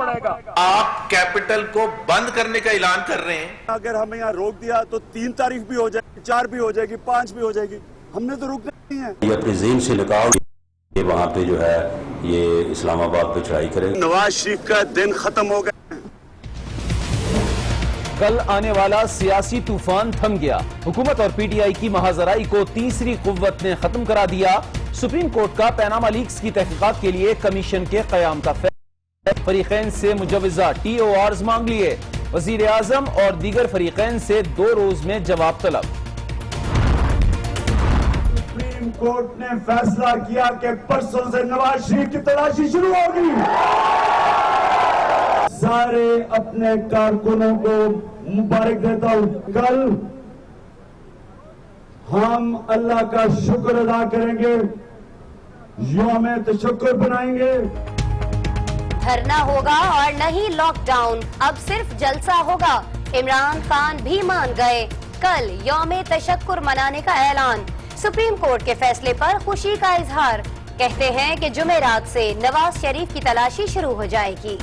पड़ेगा। आप कैपिटल को बंद करने का ऐलान कर रहे हैं। अगर हमें यहाँ रोक दिया तो 3 तारीख भी हो जाएगी, 4 भी हो जाएगी, 5 भी हो जाएगी, हमने तो रुकना नहीं है। ये अपने ज़हन से लगाओ, ये वहाँ पे जो है ये इस्लामाबाद पे चढ़ाई करें। नवाज शरीफ का दिन खत्म हो गया। कल आने वाला सियासी तूफान थम गया। हुकूमत और पीटीआई की महाजराई को तीसरी कुव्वत ने खत्म करा दिया। सुप्रीम कोर्ट का पैनामा लीक्स की तहकीकात के लिए कमीशन के कयाम का फैसला। फरीकैन से मुजवजा TORs मांग लिए। वजीर आजम और दीगर फरीकैन से 2 रोज में जवाब तलब। सुप्रीम कोर्ट ने फैसला किया कि परसों से नवाज शरीफ की तलाशी शुरू होगी। सारे अपने कारकुनों को मुबारक देता हूं। कल हम अल्लाह का शुक्र अदा करेंगे, यौम तशक्कुर बनाएंगे। धरना होगा और नहीं लॉकडाउन, अब सिर्फ जलसा होगा। इमरान खान भी मान गए। कल यौम तशक्कुर मनाने का ऐलान। सुप्रीम कोर्ट के फैसले पर खुशी का इजहार। कहते हैं कि जुमेरात से नवाज शरीफ की तलाशी शुरू हो जाएगी।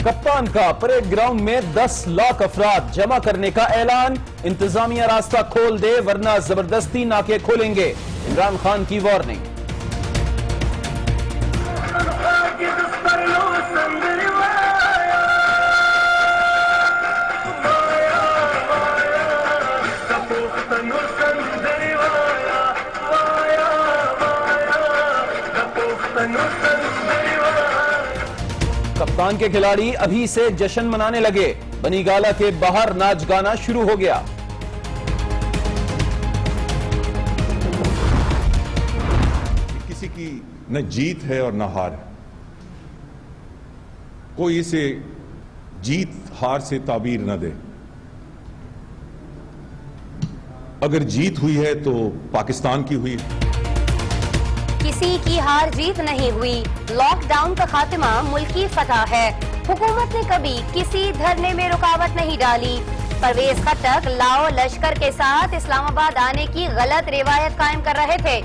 कप्तान का परेड ग्राउंड में 10 लाख अफराद जमा करने का ऐलान। इंतजामिया रास्ता खोल दे वरना जबरदस्ती नाके खोलेंगे। इमरान खान की वार्निंग। कप्तान के खिलाड़ी अभी से जश्न मनाने लगे। बनी गाला के बाहर नाच गाना शुरू हो गया। किसी की न जीत है और न हार है। कोई इसे जीत हार से ताबीर न दे। अगर जीत हुई है तो पाकिस्तान की हुई है। किसी की हार जीत नहीं हुई। लॉकडाउन का खात्मा मुल्की फतह है। हुकूमत ने कभी किसी धरने में रुकावट नहीं डाली। परवेज खट्टक लाओ लश्कर के साथ इस्लामाबाद आने की गलत रिवायत कायम कर रहे थे।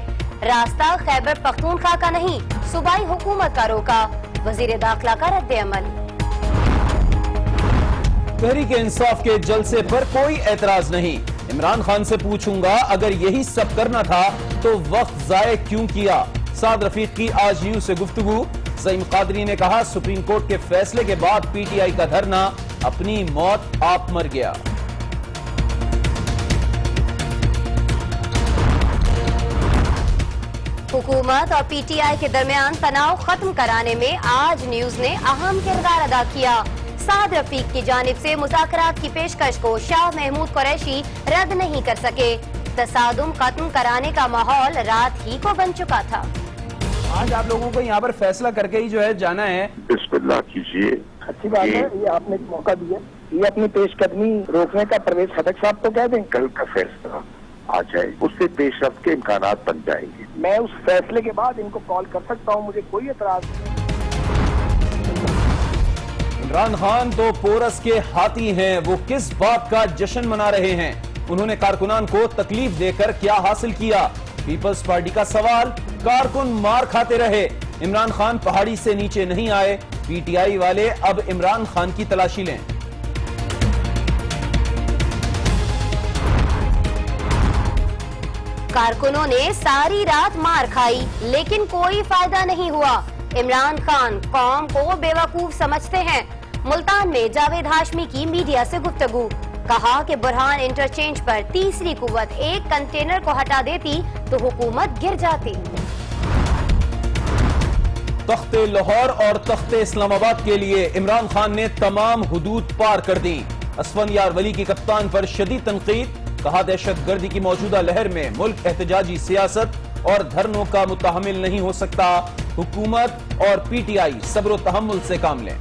रास्ता खैबर पख्तूनख्वा का नहीं, सूबाई हुकूमत का रोका। वजीर दाखिला का रद्द अमल। तहरीक इंसाफ के जलसे पर कोई एतराज नहीं। इमरान खान से पूछूंगा, अगर यही सब करना था तो वक्त जाये क्यों किया। साद रफीक की आज न्यूज से गुफ्तगू। ज़ईम कादरी ने कहा, सुप्रीम कोर्ट के फैसले के बाद पीटीआई का धरना अपनी मौत आप मर गया। हुकूमत और पीटीआई के दरमियान तनाव खत्म कराने में आज न्यूज ने अहम किरदार अदा किया। साद रफीक की जानिब से मुज़ाकरात की पेशकश को शाह महमूद कुरैशी रद्द नहीं कर सके। तसादुम खत्म कराने का माहौल रात ही को बन चुका था। आज आप लोगों को यहाँ पर फैसला करके ही जो है जाना है। बिस्मिल्लाह कीजिए। अच्छी बात है, ये आपने एक मौका दिया। ये अपनी पेशकदमी रोकने का परवेज खट्टक साहब को कह दें। कल का फैसला आ जाए, उससे पेशरफ्त के इम्कानात बन जाएंगे। मैं उस फैसले के बाद इनको कॉल कर सकता हूँ, मुझे कोई एतराज नहीं। इमरान खान तो पोरस के हाथी हैं। वो किस बात का जश्न मना रहे हैं? उन्होंने कारकुनान को तकलीफ देकर क्या हासिल किया? पीपल्स पार्टी का सवाल। कारकुन मार खाते रहे, इमरान खान पहाड़ी से नीचे नहीं आए। पीटीआई वाले अब इमरान खान की तलाशी लें। कारकुनों ने सारी रात मार खाई लेकिन कोई फायदा नहीं हुआ। इमरान खान कौम को बेवकूफ समझते हैं। मुल्तान में जावेद हाशमी की मीडिया से गुफ्तगू। कहा कि बुरहान इंटरचेंज पर तीसरी कुव्वत एक कंटेनर को हटा देती तो हुकूमत गिर जाती। तख्ते लाहौर और तख्ते इस्लामाबाद के लिए इमरान खान ने तमाम हुदूद पार कर दी। असफन यार वली की कप्तान पर शदीद तनकीद। कहा, दहशत गर्दी की मौजूदा लहर में मुल्क एहतजाजी सियासत और धरनों का मुतहमिल नहीं हो सकता। हुकूमत और पीटीआई सब्र व तहम्मुल से काम लें।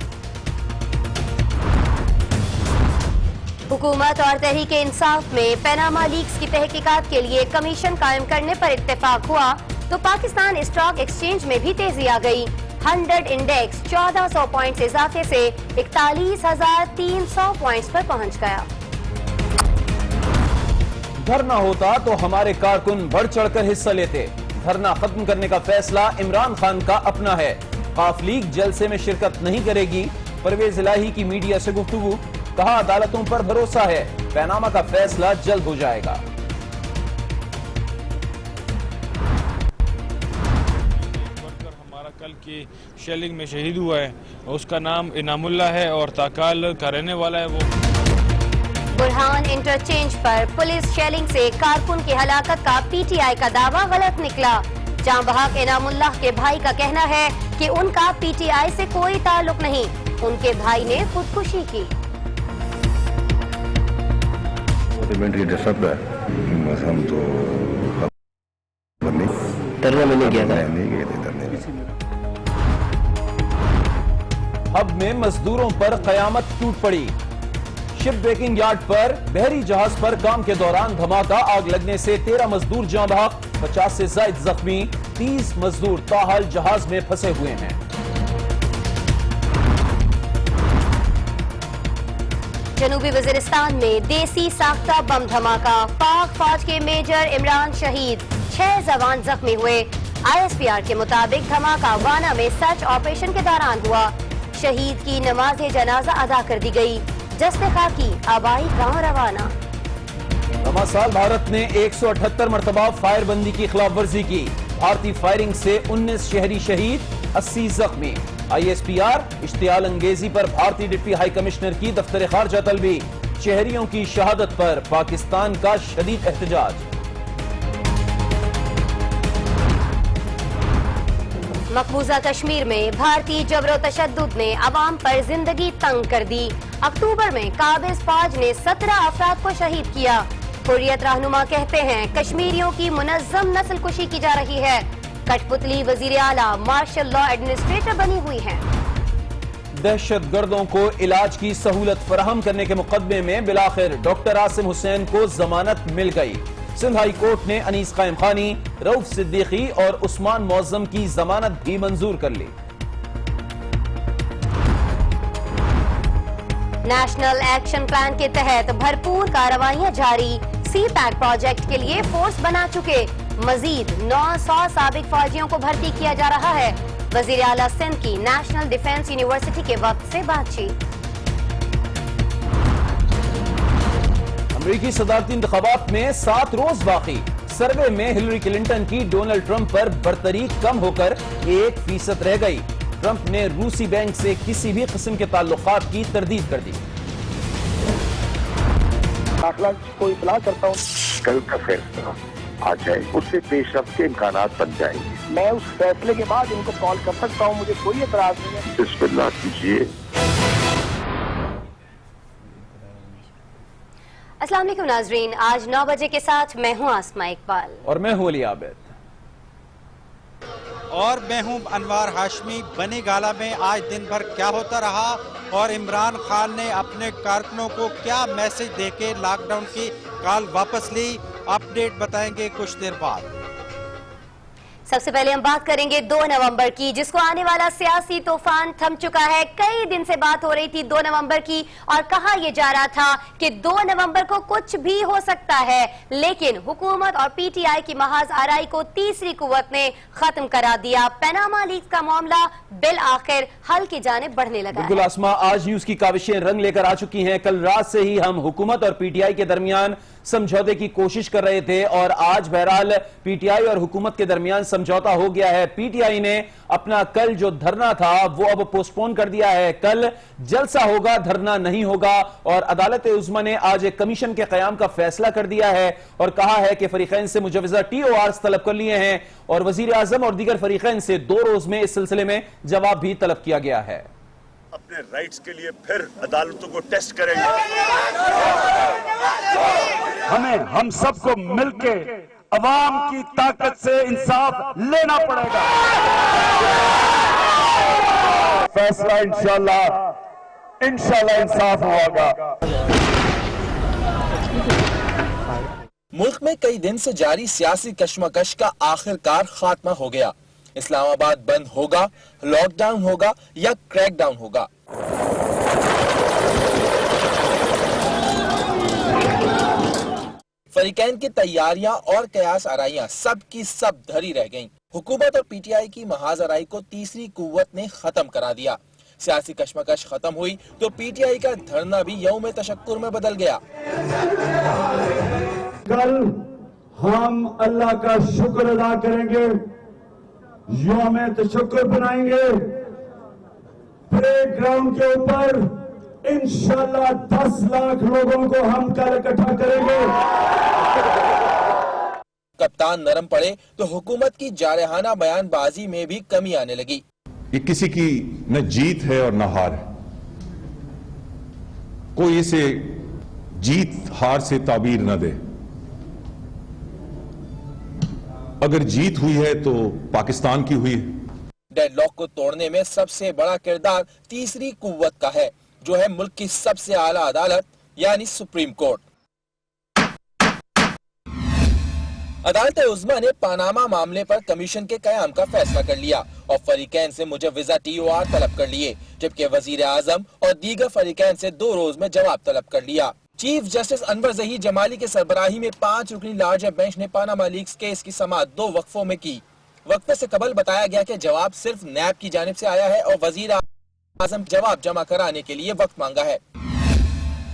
हुकूमत और तहरीक इंसाफ में पैनामा लीक्स की तहकीकात के लिए कमीशन कायम करने पर इत्तेफाक हुआ तो पाकिस्तान स्टॉक एक्सचेंज में भी तेजी आ गई। 100 इंडेक्स 1400 पॉइंट्स इजाफे से 41,300 पॉइंट्स पर पहुंच गया। धरना होता तो हमारे कारकुन बढ़ चढ़कर हिस्सा लेते। धरना खत्म करने का फैसला इमरान खान का अपना है। اوقاف لیگ جلسے میں شرکت نہیں کرے گی. پرویز الہی کی میڈیا سے گفتگو, کہا عدالتوں پر بھروسہ ہے, پیناما کا فیصلہ جلد ہو جائے گا. ہمارا کل کی شیلنگ میں شہید ہوا ہے, اس کا نام انعام اللہ ہے اور تاکال کا رہنے والا ہے. وہ برہان انٹرچینج پر پولیس شیلنگ سے کارکن کی ہلاکت کا پی ٹی آئی کا دعویٰ غلط نکلا. جاں بحق انعام اللہ کے بھائی کا کہنا ہے کہ ان کا پی ٹی آئی سے کوئی تعلق نہیں, ان کے بھائی نے خودکشی کی. بس ہم تو ہب میں مزدوروں پر قیامت ٹوٹ پڑی. شپ بریکنگ یارڈ پر بحری جہاز پر کام کے دوران دھماکہ, آگ لگنے سے 13 مزدور جاں بحق, 50 سے زائد زخمی, 30 مزدور تاحال جہاز میں پھنسے ہوئے ہیں. جنوبی وزیرستان میں دیسی ساختہ بم دھماکہ, پاک فوج کے میجر عمران شہید, 6 جوان زخمی ہوئے. آئی ایس پی آر کے مطابق دھماکہ وانا میں سرچ آپریشن کے دوران ہوا. شہید کی نماز جنازہ ادا کر دی گئی. جسد خاکی آبائی گاؤں روانہ. رواں سال بھارت نے 178 مرتبہ فائر بندی کی خلاف ورزی کی. بھارتی فائرنگ سے 19 شہری شہید, 80 زخمی. آئی ایس پی آر اشتعال انگیزی پر بھارتی ڈپٹی ہائی کمشنر کی دفتر خارجہ طلبی. شہریوں کی شہادت پر پاکستان کا شدید احتجاج. مقبوضہ کشمیر میں بھارتی جبر و تشدد نے عوام پر زندگی تنگ کر دی. اکتوبر میں قابض فوج نے 17 افراد کو شہید کیا. حریت رہنما کہتے ہیں کشمیریوں کی منظم نسل کشی کی جا رہی ہے. کٹ پتلی وزیر اعلیٰ مارشل لا ایڈمنسٹریٹر بنی ہوئی ہیں. دہشت گردوں کو علاج کی سہولت فراہم کرنے کے مقدمے میں بالآخر ڈاکٹر عاصم حسین کو ضمانت مل گئی. سندھ ہائی کورٹ نے انیس قائم خانی, رؤف صدیقی اور عثمان معظم کی ضمانت بھی منظور کر لی. نیشنل ایکشن پلان کے تحت بھرپور کارروائیاں جاری. سی پیک پروجیکٹ کے لیے فورس بنا چکے. مزید 900 سابق فوجیوں کو بھرتی کیا جا رہا ہے. وزیر اعلیٰ سندھ کی نیشنل ڈیفنس یونیورسٹی کے وقت سے بات چیت. امریکی صدارتی انتخابات میں 7 روز باقی. سروے میں ہلری کلنٹن کی ڈونلڈ ٹرمپ پر برتری کم ہو کر 1% رہ گئی. ٹرمپ نے روسی بینک سے کسی بھی قسم کے تعلقات کی تردید کر دی. داخلہ کو اطلاع کرتا ہوں, کل کا فیصلہ آ جائے, اس سے پیش رفت کے امکانات بن جائیں گے. میں اس فیصلے کے بعد ان کو کال کر سکتا ہوں, مجھے کوئی اعتراض نہیں ہے. بسم اللہ کیجیے. السلام علیکم ناظرین, آج 9 بجے کے ساتھ میں ہوں آسماء اقبال اور میں ہوں علی عابد اور میں ہوں انوار ہاشمی. بنی گالہ میں آج دن بھر کیا ہوتا رہا اور عمران خان نے اپنے کارکنوں کو کیا میسج دے کے لاک ڈاؤن کی کال واپس لی, اپڈیٹ بتائیں گے کچھ دیر بعد. سب سے پہلے ہم بات کریں گے 2 نومبر کی, جس کو آنے والا سیاسی طوفان تھم چکا ہے. کئی دن سے بات ہو رہی تھی 2 نومبر کی اور کہا یہ جا رہا تھا کہ 2 نومبر کو کچھ بھی ہو سکتا ہے, لیکن حکومت اور پی ٹی آئی کی محاذ آرائی کو تیسری قوت نے ختم کرا دیا. پیناما لیکس کا معاملہ بالآخر حل کی جانب بڑھنے لگا. بالکل آسما, آج نیوز کی کاوشیں رنگ لے کر آ چکی ہیں. کل رات سے ہی ہم حکومت اور پی ٹی آئی کے درمیان سمجھوتے کی کوشش کر رہے تھے اور آج بہرحال پی ٹی آئی اور حکومت کے درمیان سمجھوتا ہو گیا ہے. پی ٹی آئی نے اپنا کل جو دھرنا تھا وہ اب پوسٹ پون کر دیا ہے. کل جلسہ ہوگا, دھرنا نہیں ہوگا. اور عدالت عظمیٰ نے آج ایک کمیشن کے قیام کا فیصلہ کر دیا ہے اور کہا ہے کہ فریقین سے مجوزہ ٹی او آرز طلب کر لیے ہیں اور وزیر اعظم اور دیگر فریقین سے 2 روز میں اس سلسلے میں جواب بھی طلب کیا گیا ہے. اپنے رائٹس کے لیے پھر عدالتوں کو ٹیسٹ کریں گے. ہمیں ہم سب کو مل کے عوام کی طاقت سے انصاف لینا پڑے گا. فیصلہ انشاءاللہ انصاف ہوگا. ملک میں کئی دن سے جاری سیاسی کشمکش کا آخر کار خاتمہ ہو گیا. اسلام آباد بند ہوگا, لاک ڈاؤن ہوگا یا کریک ڈاؤن ہوگا. فریقین کی تیاریاں اور قیاس آرائیاں سب کی سب دھری رہ گئیں. हुकूमत और पीटीआई की महाजराई को तीसरी कुव्वत ने खत्म करा दिया। सियासी कश्मकश खत्म हुई तो पीटीआई का धरना भी यौम तशक्कुर में बदल गया। कल हम अल्लाह का शुक्र अदा करेंगे, यौम तशक्कुर बनाएंगे। प्ले ग्राउंड के ऊपर इंशाअल्लाह 10 लाख लोगों को हम कल इकट्ठा करेंगे। कप्तान नरम पड़े तो हुकूमत की जारहाना बयानबाजी में भी कमी आने लगी। ये किसी की न जीत है और न हार है। कोई इसे जीत हार से ताबीर न दे। अगर जीत हुई है तो पाकिस्तान की हुई है। डेडलॉक को तोड़ने में सबसे बड़ा किरदार तीसरी कुव्वत का है, जो है मुल्क की सबसे आला अदालत यानी सुप्रीम कोर्ट। अदालत उज़्मा ने पनामा मामले पर कमीशन के कयाम का फैसला कर लिया और फरीकैन से मुजव्विज़ा TOR तलब कर लिए, जबकि वजीर आजम और दीगर फरीकैन से 2 रोज में जवाब तलब कर लिया। चीफ जस्टिस अनवर ज़ही जमाली के सरबराही में 5 रुकनी लार्जर बेंच ने पनामा लीक्स केस की समाअत 2 वक्फों में की। वक्फे से कबल बताया गया कि जवाब सिर्फ नैब की जानिब से आया है और वजीर आजम जवाब जमा कराने के लिए वक्त मांगा है।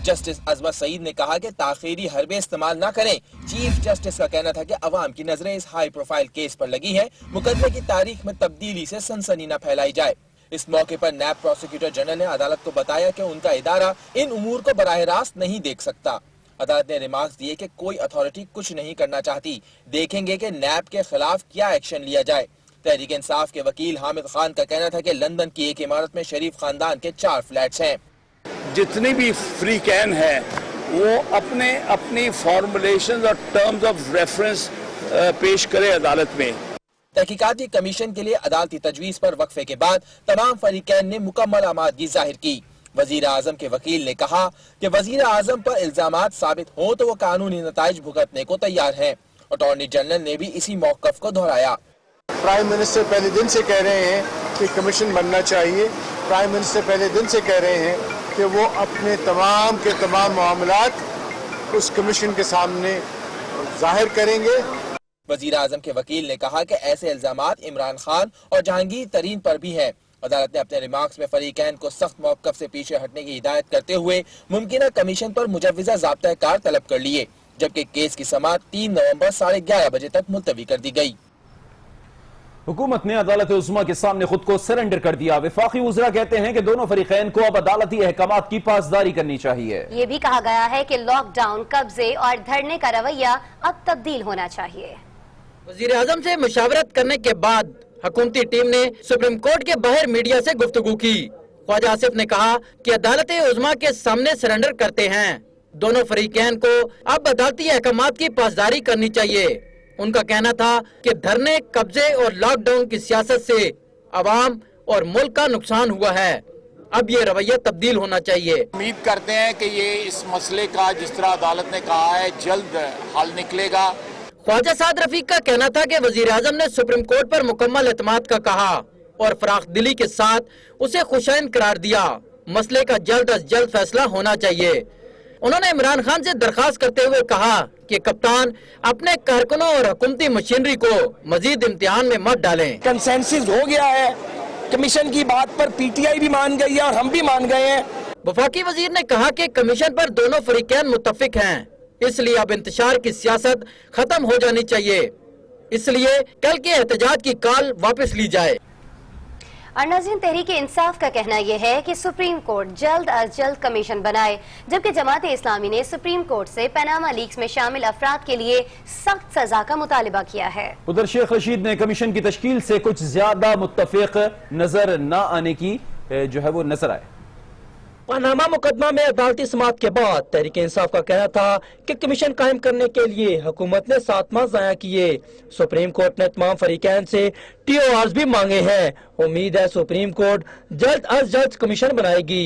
जस्टिस अजमत सईद ने कहा कि ताखीरी हरबे इस्तेमाल न करें। चीफ जस्टिस का कहना था कि अवाम की नजरें इस हाई प्रोफाइल केस पर लगी हैं, मुकदमे की तारीख में तब्दीली से सनसनी न फैलाई जाए। इस मौके पर नैब प्रोसिक्यूटर जनरल ने अदालत को बताया कि उनका इदारा इन उमूर को बराह रास्त नहीं देख सकता। अदालत ने रिमार्क्स दिए कि कोई अथॉरिटी कुछ नहीं करना चाहती, देखेंगे कि नैब के खिलाफ क्या एक्शन लिया जाए। तहरीक इंसाफ के वकील हामिद खान का कहना था कि लंदन की एक इमारत में शरीफ खानदान के 4 फ्लैट्स हैं। जितनी भी फ्री कैन है वो अपने अपनी फॉर्मुलेशन और टर्म्स ऑफ रेफरेंस पेश करे अदालत में। तहकीकाती कमीशन के लिए अदालती तजवीज पर वक्फे के बाद तमाम फरीकैन ने मुकम्मल आमादगी जाहिर की। वजीर आजम के वकील ने कहा कि वजीर आजम पर इल्जामात साबित हो तो वो कानूनी नताइज भुगतने को तैयार हैं। अटॉर्नी जनरल ने भी इसी मौक़िफ़ को दोहराया। प्राइम मिनिस्टर पहले दिन से कह रहे हैं कि कमीशन बनना चाहिए। प्राइम मिनिस्टर पहले दिन से कह रहे हैं कि वो अपने तमाम के तमाम मामलात उस कमीशन के सामने जाहिर करेंगे। वजीर आजम के वकील ने कहा कि ऐसे इल्जामात इमरान खान और जहांगीर तरीन पर भी हैं। अदालत ने अपने रिमार्क्स में फरीकैन को सख्त मौक़िफ़ से पीछे हटने की हिदायत करते हुए मुमकिना कमीशन पर मुजव्विज़ा ज़ाब्ता कार तलब कर लिए, जबकि केस की समाअत 3 नवंबर 11:30 बजे तक मुलतवी कर दी गई। हुकूमत ने अदालत उज़्मा के सामने खुद को सरेंडर कर दिया। वफाकी वज़रा कहते हैं कि दोनों फरीकैन को अब अदालती अहकामात की पासदारी करनी चाहिए। ये भी कहा गया है कि लॉकडाउन, कब्जे और धरने का रवैया अब तब्दील होना चाहिए। वज़ीर आज़म से मुशावरत करने के बाद हुकूमती टीम ने सुप्रीम कोर्ट के बाहर मीडिया से गुफ्तगू की। ख्वाजा आसिफ ने कहा कि अदालत उज़्मा के सामने सरेंडर करते हैं। दोनों फरीकैन को अब अदालती अहकामात की पासदारी करनी चाहिए। उनका कहना था कि धरने, कब्जे और लॉकडाउन की सियासत से अवाम और मुल्क का नुकसान हुआ है। अब ये रवैया तब्दील होना चाहिए। उम्मीद करते हैं कि ये इस मसले का जिस तरह अदालत ने कहा है जल्द हल निकलेगा। ख्वाजा साद रफीक का कहना था कि वजीर आजम ने सुप्रीम कोर्ट पर मुकम्मल एतमाद का कहा और फराख दिली के साथ उसे खुशैन करार दिया। मसले का जल्द अज जल्द फैसला होना चाहिए। उन्होंने इमरान खान से दरखास्त करते हुए कहा कि कप्तान अपने कारकुनों और हुकूमती मशीनरी को मजीद इम्तिहान में मत डालें। कंसेंसस हो गया है, कमीशन की बात पर पीटीआई भी मान गई है और हम भी मान गए हैं। वफाकी वजीर ने कहा कि कमीशन पर दोनों फरीकैन मुत्तफिक हैं, इसलिए अब इंतशार की सियासत खत्म हो जानी चाहिए। इसलिए कल के एहतजाज की कॉल वापस ली जाए। और नाज़रीन, तहरीक इंसाफ का कहना यह है कि सुप्रीम कोर्ट जल्द अज जल्द कमीशन बनाए, जबकि जमात इस्लामी ने सुप्रीम कोर्ट से पनामा लीक्स में शामिल अफराद के लिए सख्त सजा का मुतालिबा किया है। उधर शेख रशीद ने कमीशन की तश्कील से कुछ ज्यादा मुत्तफिक नजर न आने की जो है वो नजर आए। पनामा मुकदमा में अदालती समाअत के बाद तहरीक इंसाफ का कहना था कि कमीशन कायम करने के लिए हुकूमत ने 7 माह ज़ाया किए। सुप्रीम कोर्ट ने तमाम फरीकैन से TORs भी मांगे हैं। उम्मीद है सुप्रीम कोर्ट जल्द अज जल्द कमीशन बनाएगी।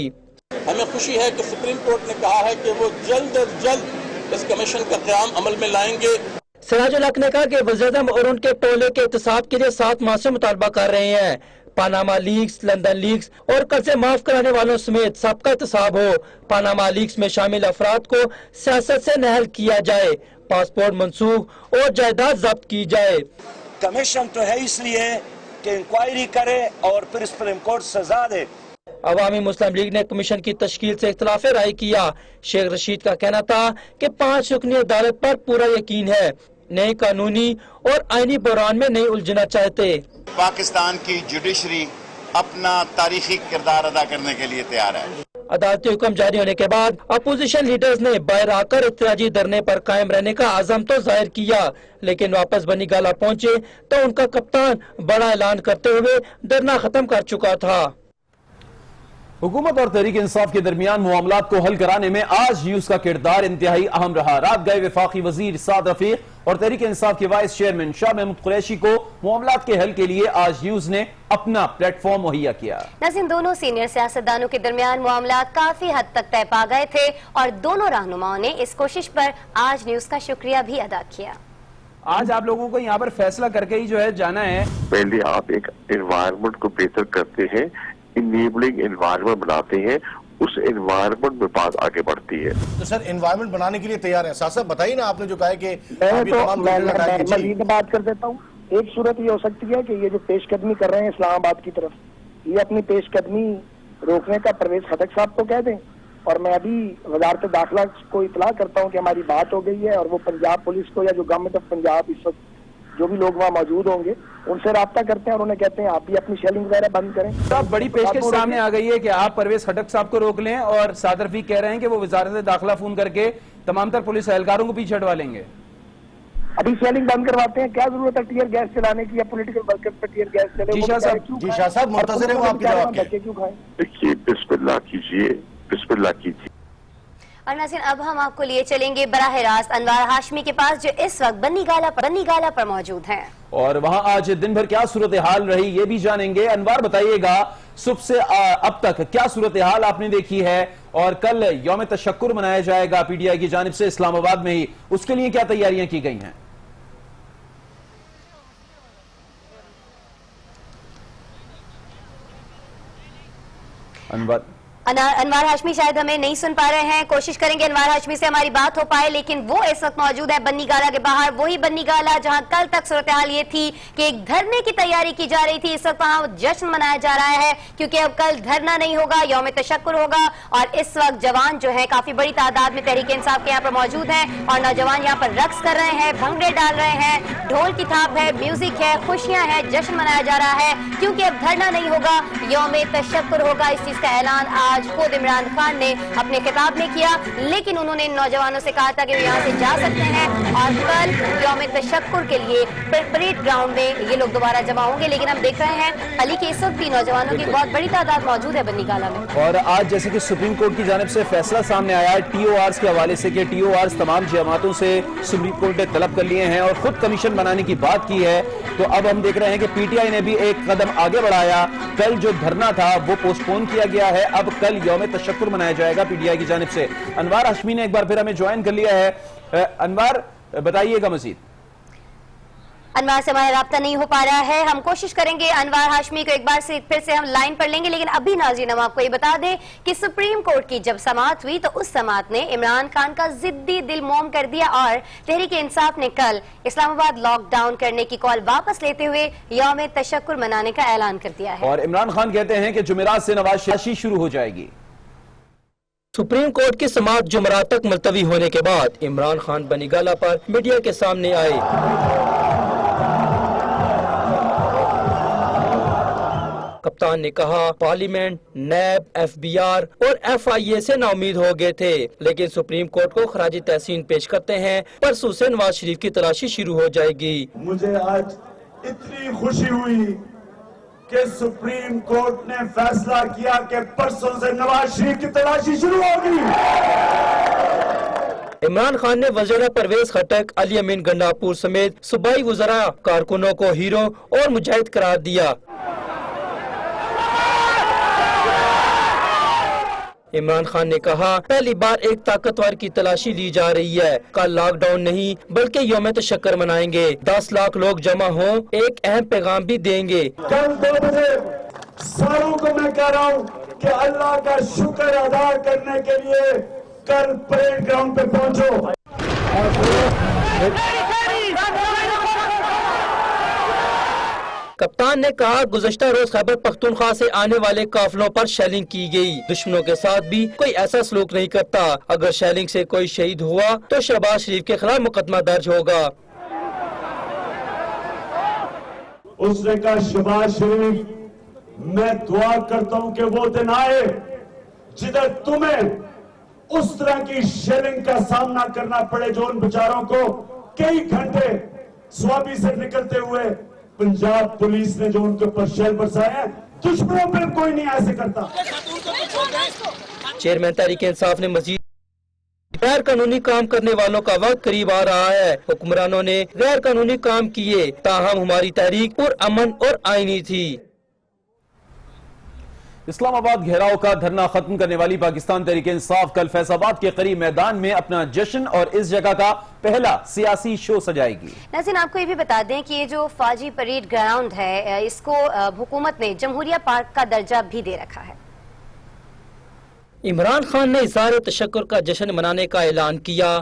हमें खुशी है कि सुप्रीम कोर्ट ने कहा है कि वो जल्द अज जल्द इस कमीशन का क़याम अमल में लाएंगे। सिराजुल हक ने कहा कि वज़ीर-ए-आज़म और उनके टोले के एहतसाब के लिए 7 माह से मुतालबा कर रहे हैं। पनामा लीक्स, लंदन लीक्स और कर्जे माफ कराने वालों समेत सबका एहतसाब हो। पनामा लीक्स में शामिल अफराद को सियासत से नहल किया जाए, पासपोर्ट मनसूख और जायदाद जब्त की जाए। कमीशन तो है इसलिए कि इंक्वायरी करे और फिर सुप्रीम कोर्ट सजा दे। अवामी मुस्लिम लीग ने कमीशन की तश्कील से इख्तिलाफ राय किया। शेख रशीद का कहना था कि 5 रुकनी अदालत पर पूरा यकीन है, नए कानूनी और आईनी बहरान में नहीं उलझना चाहते। पाकिस्तान की जुडिशरी अपना तारीखी किरदार अदा करने के लिए तैयार है। अदालती हुक्म जारी होने के बाद अपोजिशन लीडर्स ने बाहर आकर एहतजाजी धरने पर कायम रहने का आज़म तो जाहिर किया, लेकिन वापस बनी गाला पहुंचे तो उनका कप्तान बड़ा ऐलान करते हुए धरना खत्म कर चुका था। हुकूमत और तहरीक इंसाफ के दरमियान मामलात को हल कराने में आज न्यूज का किरदार इंतहाई अहम रहा। रात गए वफाकी वजीर साद रफीक और तहरीक इंसाफ के वाइस चेयरमैन शाह महमूद कुरैशी को मामलात के हल के लिए आज न्यूज ने अपना प्लेटफॉर्म मुहैया किया। नाज़रीन, दोनों सीनियर सियासतदानों के दरमियान मामलात काफी हद तक तय पा गए थे और दोनों रहनुमाओं ने इस कोशिश पर आज न्यूज का शुक्रिया भी अदा किया। आज आप लोगों को यहाँ पर फैसला करके ही जो है जाना है। पहले आप एक एनवायरनमेंट को बेहतर करते हैं, इनेबलिंग एनवायरनमेंट बनाते हैं, उस एनवायरनमेंट में बात आगे बढ़ती है। तो सर एनवायरनमेंट बनाने के लिए तैयार है। साहब बताइए ना, आपने जो कहा है कि मैं मजीद बात कर देता हूँ। एक सूरत ये हो सकती है कि ये जो पेशकदमी कर रहे हैं इस्लामाबाद की तरफ, ये अपनी पेशकदमी रोकने का परवेज खटक साहब को कह दें, और मैं अभी वजारत दाखिला को इतला करता हूँ कि हमारी बात हो गई है और वो पंजाब पुलिस को या जो गवर्नमेंट ऑफ पंजाब इस वक्त जो भी लोग वहाँ मौजूद होंगे उनसे राब्ता करते हैं और उन्हें कहते हैं आप भी अपनी शेलिंग वगैरह बंद करें। अब बड़ी पेशकश सामने आ गई है कि आप परवेज खटक साहब को रोक लें और साद रफीक कह रहे हैं कि वो वजारत दाखिला फोन करके तमाम तर पुलिस एहलकारों को पीछे हटवा लेंगे। अभी शेलिंग बंद करवाते हैं, क्या जरूरत है टीयर गैस चलाने की या पॉलिटिकल वर्कर्स पर टीयर गैस चले? जी शाह साहब मुंतज़िर हैं वो आपके जवाब के। क्यों खाएं? देखिए, बिस्मिल्लाह कीजिए, बिस्मिल्लाह कीजिए। और नाज़रीन, अब हम आपको लिए चलेंगे बराह रास्त अनवार हाशमी के पास जो इस वक्त बन्नी गाला पर मौजूद हैं और वहां आज दिन भर क्या सूरत हाल रही ये भी जानेंगे। अनवार बताइएगा, सुबह से अब तक क्या सूरत हाल आपने देखी है और कल यौम तशक्कुर मनाया जाएगा पीटीआई की जानिब से इस्लामाबाद में ही, उसके लिए क्या तैयारियां की गई हैं? अनवार हाशमी शायद हमें नहीं सुन पा रहे हैं, कोशिश करेंगे अनवार हाशमी से हमारी बात हो पाए, लेकिन वो इस वक्त मौजूद है बन्नी गाला के बाहर, वही बन्नी गाला जहां कल तक सूरत हाल ये थी कि एक धरने की तैयारी की जा रही थी। इस वक्त वहां जश्न मनाया जा रहा है क्योंकि अब कल धरना नहीं होगा, यौम तशक्कुर होगा और इस वक्त जवान जो है काफी बड़ी तादाद में तहरीक इंसाफ के यहाँ पर मौजूद हैं और नौजवान यहाँ पर रक्स कर रहे हैं, भंगड़े डाल रहे हैं, ढोल की थाप है, म्यूजिक है, खुशियां हैं, जश्न मनाया जा रहा है क्योंकि अब धरना नहीं होगा, यौम तशक्कुर होगा। इस चीज का ऐलान आज खुद इमरान खान ने अपने खिताब में किया, लेकिन उन्होंने इन नौजवानों से कहा था कि वो यहाँ से जा सकते हैं और कल यौम तशक्कुर के लिए परेड ग्राउंड में ये लोग दोबारा जमा होंगे। लेकिन हम देख रहे हैं अली के इस वक्त भी नौजवानों की बहुत बड़ी तादाद मौजूद है बन्नी गाला में। और आज जैसे कि सुप्रीम कोर्ट की जानिब से फैसला सामने आया है TORs के हवाले से कि TORs तमाम जमातों से सुप्रीम कोर्ट ने तलब कर लिए हैं और खुद कमीशन बनाने की बात की है, तो अब हम देख रहे हैं कि PTI ने भी एक कदम आगे बढ़ाया। कल जो धरना था वो पोस्टपोन किया गया है, अब कल यौम तशक्कुर मनाया जाएगा PTI की जानिब से। अनवार हाशमी ने एक बार फिर हमें ज्वाइन कर लिया है। अनवार बताइएगा मजीद। अनवार से हमारा राब्ता नहीं हो पा रहा है, हम कोशिश करेंगे अनवार हाशमी को एक बार से फिर से हम लाइन पर लेंगे, लेकिन अभी नाज़रीन हम आपको ये बता दें कि सुप्रीम कोर्ट की जब समाअत हुई तो उस समाअत ने इमरान खान का जिद्दी दिल मोम कर दिया और तहरीक इंसाफ ने कल इस्लामाबाद लॉकडाउन करने की कॉल वापस लेते हुए यौम तशक्कुर मनाने का ऐलान कर दिया है। और इमरान खान कहते हैं कि जुमेरात से नवाज शरीफ शुरू हो जाएगी। सुप्रीम कोर्ट की समाअत जुमेरात तक मुलतवी होने के बाद इमरान खान बन्नी गाला पर मीडिया के सामने आए। कप्तान ने कहा पार्लियामेंट, नैब, FBR और FIA से नाउमीद हो गए थे, लेकिन सुप्रीम कोर्ट को खराजी तहसीन पेश करते हैं, परसों से नवाज शरीफ की तलाशी शुरू हो जाएगी। मुझे आज इतनी खुशी हुई कि सुप्रीम कोर्ट ने फैसला किया कि परसों से नवाज शरीफ की तलाशी शुरू होगी। इमरान खान ने वज़ीर परवेज खटक, अली अमीन गंडापुर समेत सूबाई वज़रा कारकुनों को हीरो और मुजाहिद करार दिया। इमरान खान ने कहा पहली बार एक ताकतवर की तलाशी ली जा रही है, कल लॉकडाउन नहीं बल्कि यौम तशक्कुर मनाएंगे, 10 लाख लोग जमा हों, एक अहम पैगाम भी देंगे। कल 2 बजे सारों को मैं कह रहा हूँ कि अल्लाह का शुक्र अदा करने के लिए कल परेड ग्राउंड पे पहुंचो। کپتان نے کہا گزشتہ روز خیبر پختونخوا سے آنے والے قافلوں پر شیلنگ کی گئی، دشمنوں کے ساتھ بھی کوئی ایسا سلوک نہیں کرتا، اگر شیلنگ سے کوئی شہید ہوا تو شہباز شریف کے خلاف مقدمہ درج ہوگا۔ اس نے کہا شہباز شریف میں دعا کرتا ہوں کہ وہ دن آئے جدھر تمہیں اس طرح کی شیلنگ کا سامنا کرنا پڑے جو ان بیچاروں کو کئی گھنٹے سوابی سے نکلتے ہوئے پنجاب پولیس نے جو ان کے اوپر شیل برسائے ہیں، دشمنوں پہ کوئی نہیں ایسے کرتا۔ چیئرمین تحریک انصاف نے مزید غیر قانونی کام کرنے والوں کا وقت قریب آ رہا ہے، حکمرانوں نے غیر قانونی کام کیے، تاہم ہماری تحریک پرامن اور آئینی تھی۔ اسلام آباد گھیراؤ کا دھرنا ختم کرنے والی پاکستان تحریک انصاف کل فیصل آباد کے قریب میدان میں اپنا جشن اور اس جگہ کا پہلا سیاسی شو سجائے گی۔ ناظرین آپ کو یہ بھی بتا دیں کہ یہ جو فوجی پریڈ گراؤنڈ ہے اس کو حکومت نے جمہوریہ پارک کا درجہ بھی دے رکھا ہے۔ عمران خان نے اظہار تشکر کا جشن منانے کا اعلان کیا۔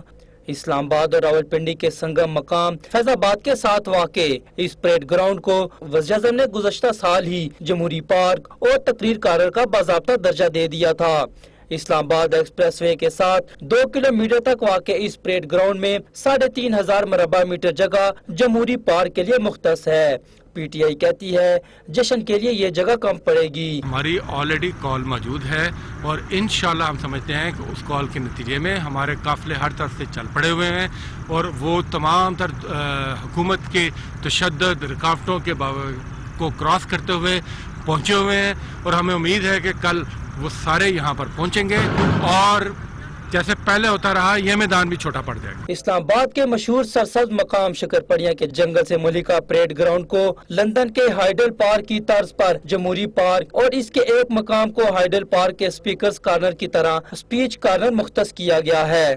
اسلام آباد اور راولپنڈی کے سنگم مقام فیض آباد کے ساتھ واقع اس پریڈ گراؤنڈ کو وزیر اعظم نے گزشتہ سال ہی جمہوری پارک اور تقریر کارر کا باضابطہ درجہ دے دیا تھا۔ اسلام آباد ایکسپریس وے کے ساتھ 2 کلومیٹر تک واقع اس پریڈ گراؤنڈ میں 3500 مربع میٹر جگہ جمہوری پارک کے لیے مختص ہے۔ پی ٹی آئی کہتی ہے جشن کے لیے یہ جگہ کم پڑے گی۔ ہماری آلریڈی کال موجود ہے اور انشاءاللہ ہم سمجھتے ہیں کہ اس کال کے نتیجے میں ہمارے قافلے ہر طرف سے چل پڑے ہوئے ہیں اور وہ تمام تر حکومت کے تشدد رکاوٹوں کو کراس کرتے ہوئے پہنچے ہوئے ہیں اور ہمیں امید ہے کہ کل وہ سارے یہاں پر پہنچیں گے اور جیسے پہلے ہوتا رہا یہ میدان بھی چھوٹا پڑ جائے گا۔ اسلام آباد کے مشہور سرسبز مقام شکرپڑیاں کے جنگل سے ملکہ پریڈ گراؤنڈ کو لندن کے ہائیڈل پارک کی طرز پر جمہوری پارک اور اس کے ایک مقام کو ہائیڈل پارک کے اسپیکرز کارنر کی طرح اسپیچ کارنر مختص کیا گیا ہے۔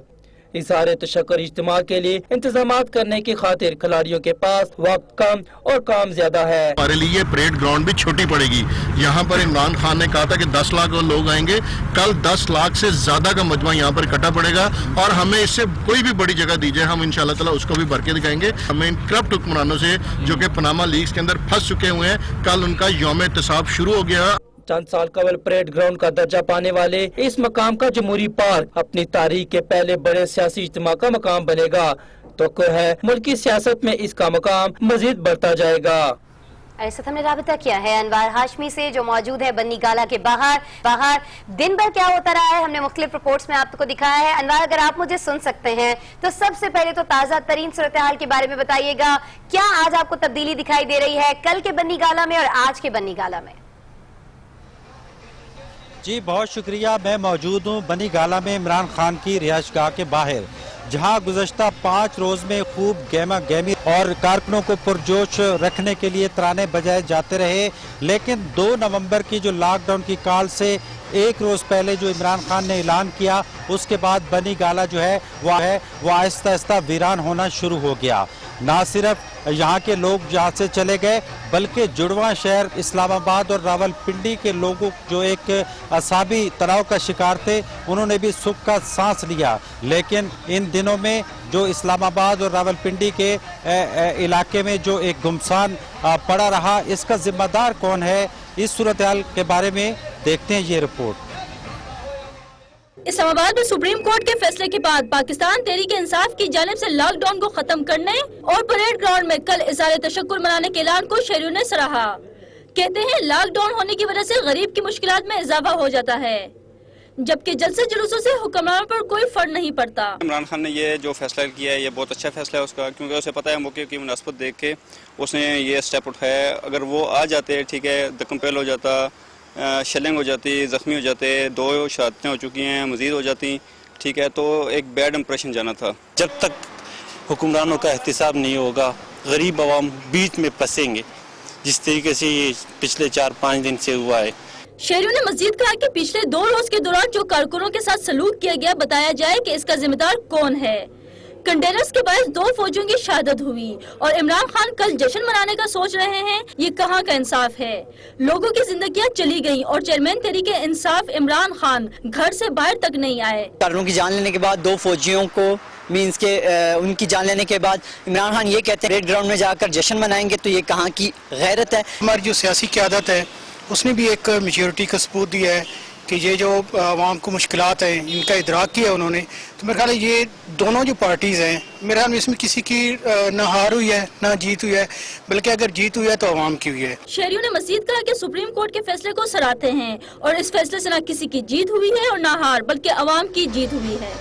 اظہار تشکر اجتماع کے لیے انتظامات کرنے کی خاطر کھلاڑیوں کے پاس وقت کم اور کام زیادہ ہے۔ ہمارے لیے پریڈ گراؤنڈ بھی چھوٹی پڑے گی۔ یہاں پر عمران خان نے کہا تھا کہ 10 لاکھ لوگ آئیں گے، کل 10 لاکھ سے زیادہ کا مجمع یہاں پر اکٹھا پڑے گا اور ہمیں اس سے کوئی بھی بڑی جگہ دیجیے، ہم انشاءاللہ تعالی اس کو بھی بھر کے دکھائیں گے۔ ہمیں کرپٹ حکمرانوں سے جو کہ پاناما لیکس کے اندر پھنس چکے ہوئے ہیں، کل ان کا یوم احتساب شروع ہو گیا۔ چند سال قبل پریڈ گراؤنڈ کا درجہ پانے والے اس مقام کا جمہوری پارک اپنی تاریخ کے پہلے بڑے سیاسی اجتماع کا مقام بنے گا۔ توقع ہے ملکی سیاست میں اس کا مقام مزید بڑھتا جائے گا۔ ایسا ہم نے رابطہ کیا ہے انوار ہاشمی سے جو موجود ہے بنی گالا کے باہر دن بھر کیا ہوتا رہا ہے ہم نے مختلف رپورٹس میں آپ کو دکھایا ہے۔ انوار اگر آپ مجھے سن سکتے ہیں تو سب سے پہلے تو تازہ ترین صورتحال کے بارے میں بتائیے گا، کیا آج آپ کو تبدیلی دکھائی دے رہی ہے کل کے بنی گالا میں اور آج کے بنی گالا میں؟ جی بہت شکریہ، میں موجود ہوں بنی گالا میں عمران خان کی رہائش گاہ کے باہر، جہاں گزشتہ 5 روز میں خوب گہما گہمی اور کارکنوں کو پرجوش رکھنے کے لیے ترانے بجائے جاتے رہے، لیکن 2 نومبر کی جو لاک ڈاؤن کی کال سے 1 روز پہلے جو عمران خان نے اعلان کیا اس کے بعد بنی گالا جو ہے وہ آہستہ آہستہ ویران ہونا شروع ہو گیا۔ نہ صرف یہاں کے لوگ یہاں سے چلے گئے بلکہ جڑواں شہر اسلام آباد اور راول پنڈی کے لوگوں جو ایک اعصابی تناؤ کا شکار تھے انہوں نے بھی سکھ کا سانس لیا، لیکن ان دنوں میں جو اسلام آباد اور راول پنڈی کے علاقے میں جو ایک گمسان پڑا رہا، اس کا ذمہ دار کون ہے، اس صورتحال کے بارے میں دیکھتے ہیں یہ رپورٹ۔ اسلام آباد میں سپریم کورٹ کے فیصلے کے بعد پاکستان تحریک انصاف کی جانب سے لاک ڈاؤن کو ختم کرنے اور پریڈ گراؤنڈ میں کل اظہار تشکر منانے کے اعلان کو شہریوں نے سراہا۔ کہتے ہیں لاک ڈاؤن ہونے کی وجہ سے غریب کی مشکلات میں اضافہ ہو جاتا ہے، جبکہ جلسے جلوسوں سے حکمرانوں پر کوئی فرق نہیں پڑتا۔ عمران خان نے یہ جو فیصلہ کیا ہے یہ بہت اچھا فیصلہ ہے اس کا، کیونکہ اسے پتہ ہے موقع کی مناسبت دیکھ کے اس نے یہ سٹیپ اٹھایا۔ اگر وہ آ جاتے ٹھیک ہے دکن پہل ہو جاتا، شیلنگ ہو جاتی، زخمی ہو جاتے، 2 شہادتیں ہو چکی ہیں، مزید ہو جاتی ٹھیک ہے، تو ایک بیڈ امپریشن جانا تھا۔ جب تک حکمرانوں کا احتساب نہیں ہوگا غریب عوام بیچ میں پھنسیں گے، جس طریقے سے یہ پچھلے 4-5 دن سے ہوا ہے۔ شہریوں نے مزید کہا کہ پچھلے 2 روز کے دوران جو کارکنوں کے ساتھ سلوک کیا گیا بتایا جائے کہ اس کا ذمہ دار کون ہے۔ कंटेनर्स के बायस 2 फौजियों की शहादत हुई और इमरान खान कल जश्न मनाने का सोच रहे हैं। ये कहाँ का इंसाफ है? लोगों की जिंदगियां चली गईं और चेयरमैन तहरीक इंसाफ इमरान खान घर से बाहर तक नहीं आए। कारकुनों की जान लेने के बाद 2 फौजियों को मींस के उनकी जान लेने के बाद इमरान खान ये कहते हैं परेड ग्राउंड में जाकर जश्न मनाएंगे, तो ये कहाँ की गैरत है? हमारी जो सियासी क़यादत है उसने भी एक मैच्योरिटी का सबूत दिया है कि ये जो आवाम को मुश्किलात हैं इनका इदराक किया उन्होंने। तो मेरे ख्याल है ये दोनों जो पार्टीज़ हैं, मेरे ख्याल में इसमें किसी की ना हार हुई है ना जीत हुई है, बल्कि अगर जीत हुई है तो आवाम की हुई है। शहरियों ने मजीद कहा कि सुप्रीम कोर्ट के फैसले को सराहते हैं और इस फैसले से न किसी की जीत हुई है और न हार, बल्कि आवाम की जीत हुई है।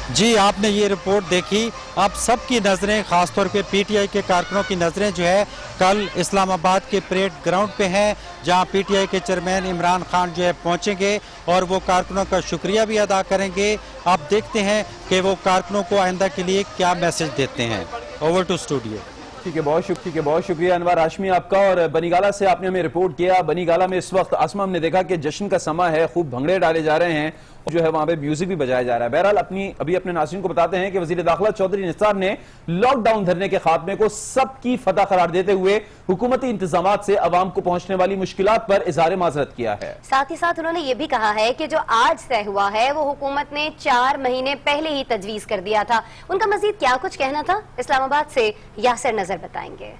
जी, आपने ये रिपोर्ट देखी। अब सबकी नज़रें, खासतौर पे पीटीआई के कारकुनों की नज़रें जो है कल इस्लामाबाद के परेड ग्राउंड पे हैं, जहां पीटीआई के चेयरमैन इमरान खान जो है पहुंचेंगे और वो कारकुनों का शुक्रिया भी अदा करेंगे। आप देखते हैं कि वो कारकुनों को आइंदा के लिए क्या मैसेज देते हैं। Over to studio. ठीक है, बहुत शुक्रिया अनवर हाशमी आपका। और बनीगाला से आपने हमें रिपोर्ट किया। बनीगाला में इस वक्त आसमा हमने देखा कि जश्न का समय है, खूब भंगड़े डाले जा रहे हैं, जो है वहां पे म्यूजिक भी बजाया जा रहा है। बहरहाल अभी अपने नाज़रीन को बताते हैं कि वज़ीर दाखिला चौधरी निसार ने लॉकडाउन धरने के खात्मे को सबकी फतह करार देते हुए हुकूमती इंतजामात से अवाम को पहुंचने वाली मुश्किलात पर इज़हार माज़रत किया है। साथ ही साथ उन्होंने ये भी कहा है कि जो आज तय हुआ है वो हुकूमत ने 4 महीने पहले ही तजवीज कर दिया था। उनका मजीद क्या कुछ कहना था, इस्लामाबाद से यासिर नजर बताएंगे।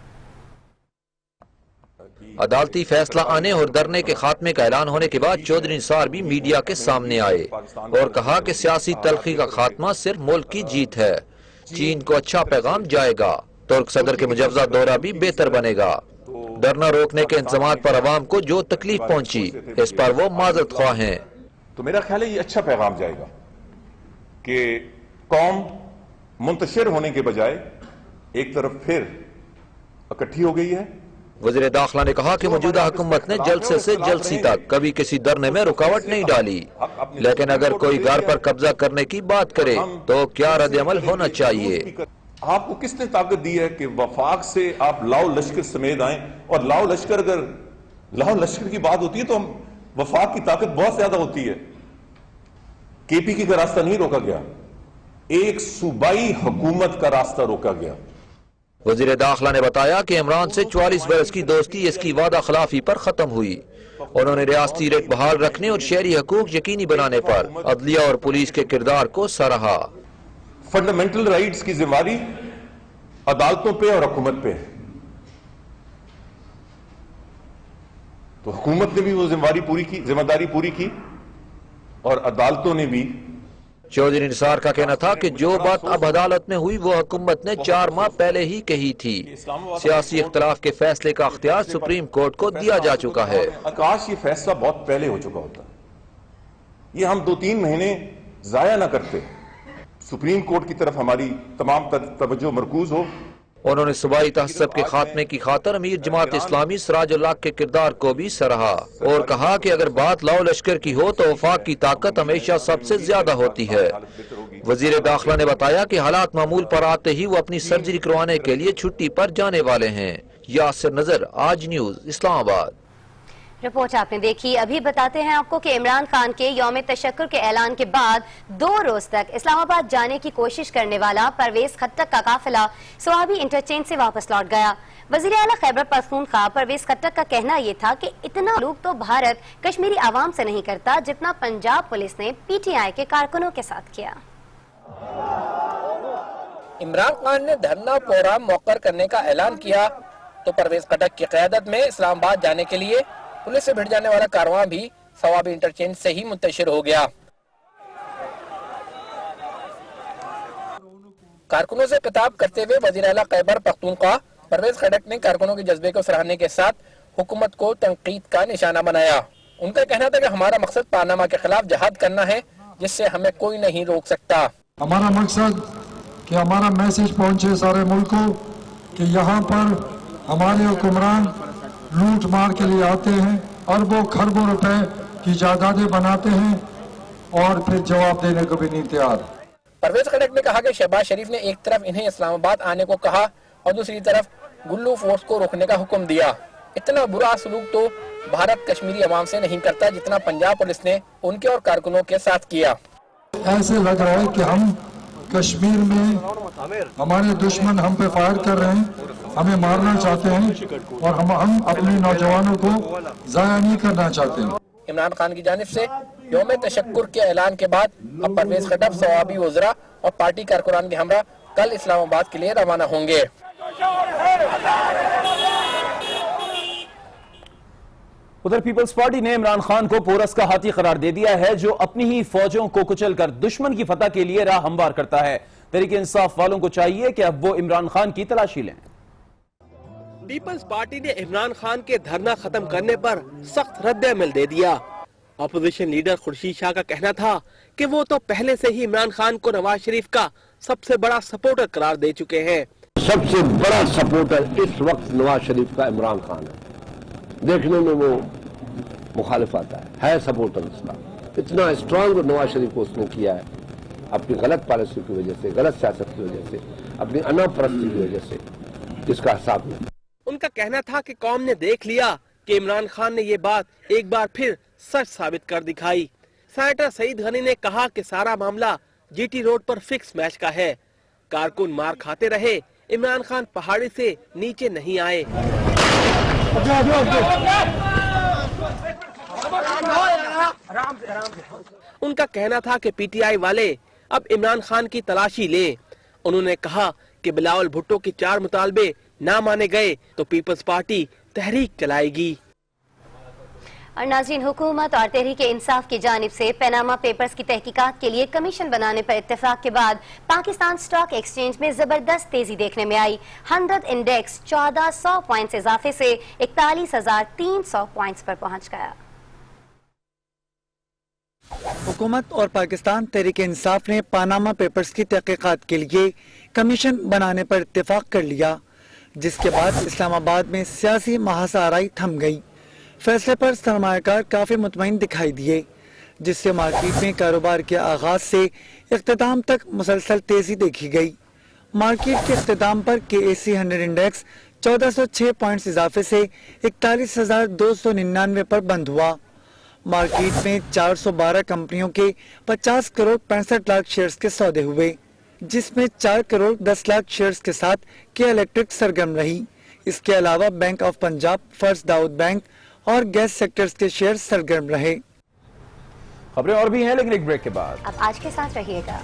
अदालती फैसला आने और धरने के खात्मे का ऐलान होने के बाद चौधरी निसार भी मीडिया के सामने आए और कहा कि सियासी तलखी का खात्मा सिर्फ मुल्क की जीत है। चीन को अच्छा पैगाम जाएगा। तुर्क सदर के मुजव्वजा दौरा भी बेहतर बनेगा। धरना रोकने के इंतजामात पर अवाम को जो तकलीफ पहुंची, इस पर वो माजरत ख्वाह हैं। तो मेरा ख्याल है ये अच्छा पैगाम जाएगा कि कौम मुंतशिर होने के बजाय एक तरफ फिर इकट्ठी हो गई है। वज़ीर दाखिला ने कहा कि मौजूदा हुकूमत ने जलसे से जलसी तक कभी किसी धरने में रुकावट नहीं डाली, लेकिन अगर कोई घर पर कब्जा करने की बात करे तो क्या रद्द-ए-अमल होना चाहिए? आपको किसने ताकत दी है कि वफाक से आप लाओ लश्कर समेत आए? और लाओ लश्कर, अगर लाओ लश्कर की बात होती है तो वफाक की ताकत बहुत ज्यादा होती है। केपीके का रास्ता नहीं रोका गया, एक सूबाई हुकूमत का रास्ता रोका गया। वज़ीर दाखिला ने बताया कि इमरान से 44 बरस की दोस्ती इसकी वादा खिलाफी पर खत्म हुई। उन्होंने रियासती रेट बहाल रखने और शहरी हकूक यकीनी बनाने पर अदलिया और पुलिस के किरदार को सराहा। फंडामेंटल राइट्स की जिम्मेदारी अदालतों पे और हुकूमत पे है, तो हुकूमत ने भी वो जिम्मेदारी पूरी की और अदालतों ने भी। चौधरी निसार का कहना था कि जो बात अब अदालत में हुई वो हुकूमत ने 4 माह पहले ही कही थी। सियासी इख्तलाफ के फैसले का अख्तियार सुप्रीम कोर्ट को दिया जा चुका है। आकाश, ये फैसला बहुत पहले हो चुका होता, ये हम 2-3 महीने जाया ना करते, सुप्रीम कोर्ट की तरफ हमारी तमाम तवज्जो मरकूज हो। उन्होंने सूबाई तहस्सुब के खात्मे की खातर अमीर जमात इस्लामी सिराजुल हक के किरदार को भी सराहा और कहा कि अगर बात लाओ लश्कर की हो तो वफाक की ताकत हमेशा सबसे ज्यादा होती है। वजीर दाखिला ने बताया कि हालात मामूल पर आते ही वो अपनी सर्जरी करवाने के लिए छुट्टी पर जाने वाले हैं। यासिर नजर, आज न्यूज, इस्लामाबाद। रिपोर्ट आपने देखी। अभी बताते हैं आपको कि इमरान खान के यौम तशक्कुर के ऐलान के बाद 2 रोज तक इस्लामाबाद जाने की कोशिश करने वाला परवेज खट्टक का काफिला स्वाबी इंटरचेंज से वापस लौट गया। वजीर आला खैबर पख्तूनख्वा परवेज खट्टक का कहना यह था कि इतना सलूक तो भारत कश्मीरी आवाम से नहीं करता जितना पंजाब पुलिस ने पीटीआई के कारकुनों के साथ किया। इमरान खान ने धरना प्रोग्राम मौखर करने का ऐलान किया तो परवेज खट्टक की क़यादत में इस्लामाबाद जाने के लिए पुलिस से भिड़ जाने वाला कारवां भी सवाबी इंटरचेंज से ही मुंतशिर हो गया। कारकुनों से खिताब करते हुए वज़ीर आला खैबर पख्तूनख्वा परवेज खट्टक ने कारकुनों के जज्बे को सराहने के साथ हुकूमत को तनकीद का निशाना बनाया। उनका कहना था कि हमारा मकसद पानामा के खिलाफ जहाद करना है, जिससे हमें कोई नहीं रोक सकता। हमारा मकसद कि हमारा मैसेज पहुंचे सारे मुल्क को कि यहाँ पर हमारे हुक्मरान लूट मार के लिए आते हैं, अरबों खरबों रुपए की जायदादें बनाते हैं और फिर जवाब देने को भी नहीं तैयार। परवेज खट्टक ने कहा कि शहबाज शरीफ ने एक तरफ इन्हें इस्लामाबाद आने को कहा और दूसरी तरफ गुल्लू फोर्स को रोकने का हुक्म दिया। इतना बुरा सलूक तो भारत कश्मीरी अवाम से नहीं करता जितना पंजाब पुलिस ने उनके और कारकुनों के साथ किया। ऐसे लग रहा है कि हम कश्मीर में हमारे दुश्मन हम पे फायर कर रहे हैं, हमें मारना चाहते हैं और हम अपने नौजवानों को ज़ाया नहीं करना चाहते हैं। इमरान खान की जानिब से यौम तशक्कुर के ऐलान के बाद अब परवेज खटक सवाबी वज़रा और पार्टी कारकुनान के हमरा कल इस्लामाबाद के लिए रवाना होंगे। उधर पीपल्स पार्टी ने इमरान खान को पोरस का हाथी करार दे दिया है, जो अपनी ही फौजों को कुचलकर दुश्मन की फतह के लिए राह हमवार करता है। तहरीक इंसाफ वालों को चाहिए कि अब वो इमरान खान की तलाशी लें। पीपल्स पार्टी ने इमरान खान के धरना खत्म करने पर सख्त रद्द-ए-अमल दे दिया। अपोजिशन लीडर खुर्शीद शाह का कहना था कि वो तो पहले से ही इमरान खान को नवाज शरीफ का सबसे बड़ा सपोर्टर करार दे चुके हैं। सबसे बड़ा सपोर्टर इस वक्त नवाज शरीफ का इमरान खान है। देखने में वो मुखालिफ आता है सपोर्टर उसका। इतना स्ट्रांग नवाज शरीफ को उसने किया है अपनी गलत पॉलिसी की वजह से, गलत सियासत की वजह से, अपनी अनापरस्ती की वजह से, जिसका हिसाब नहीं। उनका कहना था कि कौम ने देख लिया कि इमरान खान ने ये बात एक बार फिर सच साबित कर दिखाई। सेनेटर सईद गनी ने कहा कि सारा मामला जीटी रोड पर फिक्स मैच का है। कारकुन मार खाते रहे, इमरान खान पहाड़ी से नीचे नहीं आए। उनका कहना था कि पीटीआई वाले अब इमरान खान की तलाशी लें। उन्होंने कहा कि बिलावल भुट्टो के 4 मुतालबे ना माने गए तो पीपल्स पार्टी तहरीक चलाएगी। और नाज़रीन, हुकूमत और तहरीक इंसाफ की जानिब से पनामा पेपर्स की तहकीकात के लिए कमीशन बनाने पर इत्तेफाक के बाद पाकिस्तान स्टॉक एक्सचेंज में जबरदस्त तेजी देखने में आई। 100 इंडेक्स 1400 पॉइंट्स इजाफे से 41,300 पॉइंट्स पर पहुंच गया। हुकूमत और पाकिस्तान तहरीक इंसाफ ने पनामा पेपर्स की तहकीकात के लिए कमीशन बनाने पर इत्तेफाक कर लिया, जिसके बाद इस्लामाबाद में सियासी महासाराई थम गई। फैसले पर सरमायाकार काफ़ी मुतमईन दिखाई दिए, जिससे मार्केट में कारोबार के आगाज से इख्तिताम तक मुसलसल तेजी देखी गई। मार्केट के इख्तिताम पर KSE 100 इंडेक्स 1406 पॉइंट्स इजाफे से 41,299 पर बंद हुआ। मार्केट में 412 कंपनियों के 50 करोड़ 65 लाख शेयर्स के सौदे हुए, जिसमें 4 करोड़ 10 लाख शेयर्स के साथ के इलेक्ट्रिक सरगर्म रही। इसके अलावा bank of Punjab, first Dawood bank और गैस सेक्टर्स के शेयर सरगर्म रहे। खबरें और भी हैं, लेकिन एक ब्रेक के बाद अब आज के साथ रहिएगा।